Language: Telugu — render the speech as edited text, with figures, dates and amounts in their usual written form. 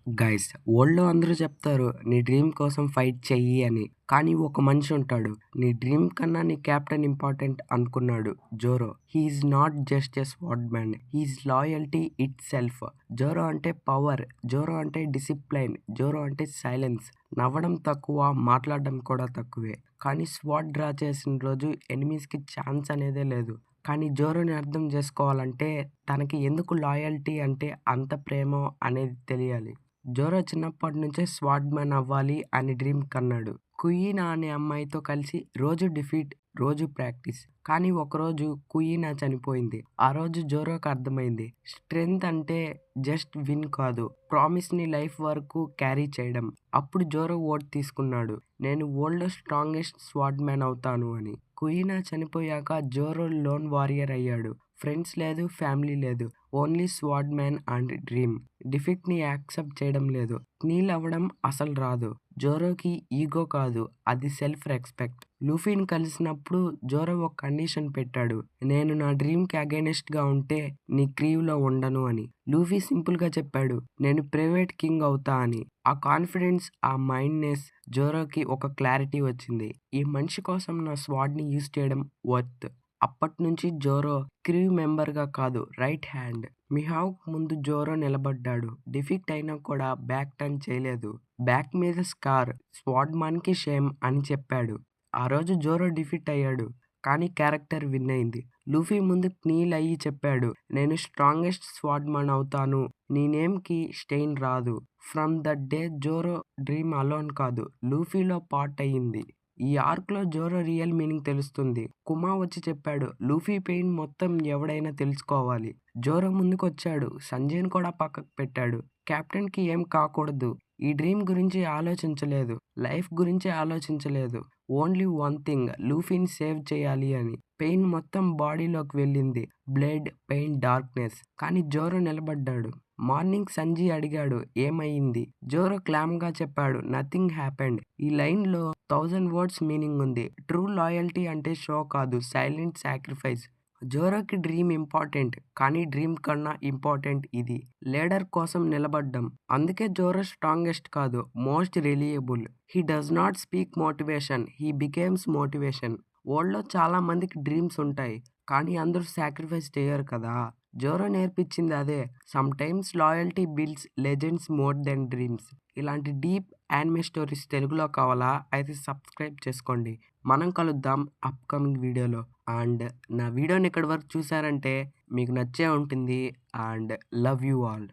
గైస్ వరల్డ్‌లో అందరూ చెప్తారు నీ డ్రీమ్ కోసం ఫైట్ చెయ్యి అని. కానీ ఒక మనిషి ఉంటాడు. నీ డ్రీమ్ కన్నా నీ కెప్టెన్ ఇంపార్టెంట్ అనుకున్నాడు Zoro. He is not just a swordsman. He is loyalty itself. Zoro అంటే పవర్. జోరో అంటే డిసిప్లైన్. జోరో అంటే సైలెన్స్. నవ్వడం తక్కువ, మాట్లాడడం కూడా తక్కువే. కానీ స్వాట్ డ్రా చేసిన రోజు ఎనిమీస్‌కి ఛాన్స్ అనేదే లేదు. కానీ జోరోని అర్థం చేసుకోవాలంటే తనకి ఎందుకు లాయల్టీ అంటే అంత ప్రేమో అనేది తెలియాలి. జోరో చిన్నప్పటి నుంచే స్వార్డ్‌మ్యాన్ అవ్వాలి అని డ్రీమ్ కన్నాడు. కుయినా అనే అమ్మాయితో కలిసి రోజు డిఫీట్, రోజు ప్రాక్టీస్. కానీ ఒకరోజు కుయినా చనిపోయింది. ఆ రోజు జోరోకి అర్థమైంది స్ట్రెంగ్త్ అంటే జస్ట్ విన్ కాదు, ప్రామిస్‌ని లైఫ్ వరకు క్యారీ చేయడం. అప్పుడు జోరో ఓట్ తీసుకున్నాడు. నేను వరల్డ్‌లో స్ట్రాంగెస్ట్ స్వార్డ్‌మ్యాన్ అవుతాను అని. కుయినా చనిపోయాక జోరో లోన్ వారియర్ అయ్యాడు. ఫ్రెండ్స్ లేదు, ఫ్యామిలీ లేదు. Only sword man and dream. డిఫెక్ట్‌ని యాక్సెప్ట్ చేయడం లేదు. నీల్ అవ్వడం అసలు రాదు. జోరోకి ఈగో కాదు, అది సెల్ఫ్ రెస్పెక్ట్. లూఫీని కలిసినప్పుడు జోరో ఒక కండిషన్ పెట్టాడు. నేను నా డ్రీమ్‌కి అగైనెస్ట్‌గా ఉంటే నీ క్రీవ్‌లో ఉండను అని. లూఫీ సింపుల్‌గా చెప్పాడు, నేను ప్రైవేట్ కింగ్ అవుతా అని. ఆ కాన్ఫిడెన్స్, ఆ మైండ్‌నెస్ జోరోకి ఒక క్లారిటీ వచ్చింది. ఈ మనిషి కోసం నా స్వాడ్‌ని యూజ్ చేయడం వర్త్. అప్పట్నుంచి జోరో క్రీవ్ మెంబర్‌గా కాదు, రైట్ హ్యాండ్. మిహావ్‌కు ముందు జోరో నిలబడ్డాడు. డిఫీట్ అయినా కూడా బ్యాక్ టర్న్ చేయలేదు. బ్యాక్ మీద స్కార్, స్వార్డ్‌మ్యాన్‌కి షేమ్ అని చెప్పాడు. ఆ రోజు జోరో డిఫీట్ అయ్యాడు. కానీ క్యారెక్టర్ విన్ అయింది. లూఫీ ముందు నీల్ అయ్యి చెప్పాడు, నేను స్ట్రాంగెస్ట్ స్వార్డ్‌మ్యాన్ అవుతాను. నీ నేమ్‌కి స్టెయిన్ రాదు. From that day Zoro dream alone కాదు, లూఫీలో పార్ట్ అయ్యింది. ఈ ఆర్క్‌లో జోరో రియల్ మీనింగ్ తెలుస్తుంది. కుమా వచ్చి చెప్పాడు, లూఫీ పెయిన్ మొత్తం ఎవడైనా తెలుసుకోవాలి. జోరో ముందుకొచ్చాడు. సంజయ్‌ని కూడా పక్కకు పెట్టాడు. కెప్టెన్‌కి ఏం కాకూడదు. ఈ డ్రీమ్ గురించి ఆలోచించలేదు. లైఫ్ గురించి ఆలోచించలేదు. ఓన్లీ వన్ థింగ్, లూఫీని సేవ్ చేయాలి అని. పెయిన్ మొత్తం బాడీలోకి వెళ్ళింది. Blood, pain, darkness. కానీ జోరో నిలబడ్డాడు. మార్నింగ్ సంజయ్ అడిగాడు, ఏమయింది? జోరో క్లామ్‌గా చెప్పాడు, నథింగ్ హ్యాపెండ్. ఈ లైన్‌లో 1000 వర్డ్స్ మీనింగ్ ఉంది. ట్రూ లాయల్టీ అంటే షో కాదు, సైలెంట్ సాక్రిఫైస్. జోరోకి డ్రీమ్ ఇంపార్టెంట్. కానీ డ్రీమ్ కన్నా ఇంపార్టెంట్ ఇది. లీడర్ కోసం నిలబడ్డం. అందుకే జోరో స్ట్రాంగెస్ట్ కాదు, most reliable. He does not speak motivation, he becames motivation. వరల్డ్‌లో చాలా మందికి డ్రీమ్స్ ఉంటాయి. కానీ అందరూ సాక్రిఫైస్ చేయరు కదా! జోరో నేర్పించింది అదే. Sometimes loyalty builds legends more than dreams. ఇలాంటి డీప్ యానిమే స్టోరీస్ తెలుగులో కావాలా? అయితే సబ్స్క్రైబ్ చేసుకోండి. మనం కలుద్దాం అప్‌కమింగ్ వీడియోలో. అండ్ నా వీడియోని ఇక్కడి వరకు చూసారంటే మీకు నచ్చే ఉంటుంది. And love you all.